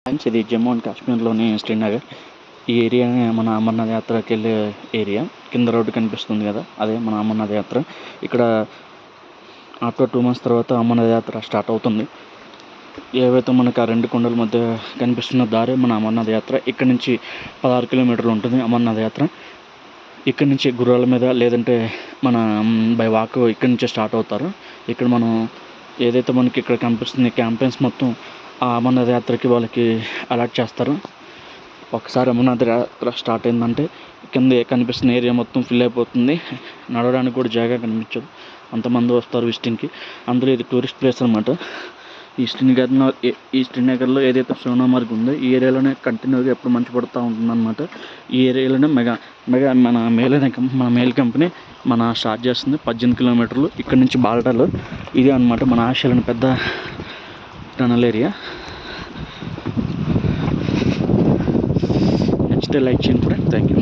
Friends, ఇది Jammu and కాశ్మీర్లోని శ్రీనగర్. ఈ ఏరియా మన అమర్నాథ్ యాత్రకి వెళ్ళే ఏరియా. కింద రోడ్డు కనిపిస్తుంది కదా, అదే మన అమర్నాథ్ యాత్ర. ఇక్కడ ఆఫ్టర్ 2 months తర్వాత అమర్నాథ్ యాత్ర స్టార్ట్ అవుతుంది. ఏవైతే మనకు ఆ 2 కొండల మధ్య కనిపిస్తున్న దారి మన అమర్నాథ్ యాత్ర. ఇక్కడ నుంచి 16 కిలోమీటర్లు ఉంటుంది అమర్నాథ్ యాత్ర. ఇక్కడ నుంచి గుర్రాల మీద లేదంటే మన బై వాక్ ఇక్కడి నుంచే స్టార్ట్ అవుతారు. ఇక్కడ మనం ఏదైతే మనకి ఇక్కడ కనిపిస్తుంది క్యాంపెయిన్స్ మొత్తం ఆ అమర్నాథ్ యాత్రకి వాళ్ళకి అలాట్ చేస్తారు. ఒకసారి అమర్నాథ్ యాత్ర స్టార్ట్ అయిందంటే కింద కనిపిస్తున్న ఏరియా మొత్తం ఫిల్ అయిపోతుంది. నడవడానికి కూడా జాగా కనిపించదు, అంతమంది వస్తారు విజిటింగ్కి. అందులో ఇది టూరిస్ట్ ప్లేస్ అనమాట. ఈ శ్రీనగర్లో ఏదైతే సోనామార్గ్ ఉందో ఈ ఏరియాలోనే కంటిన్యూగా ఎప్పుడు మంచు పడుతూ ఉంటుందన్నమాట. ఈ ఏరియాలోనే మెగా మన మెయిల్ కంపెనీ స్టార్ట్ చేస్తుంది. 18 కిలోమీటర్లు ఇక్కడ నుంచి బాల్టాలు. ఇదే అనమాట మన ఆసియాలోని పెద్ద టనల్ ఏరియా. నచ్చితే లైక్ చేయండి ఫ్రెండ్స్. Thank you.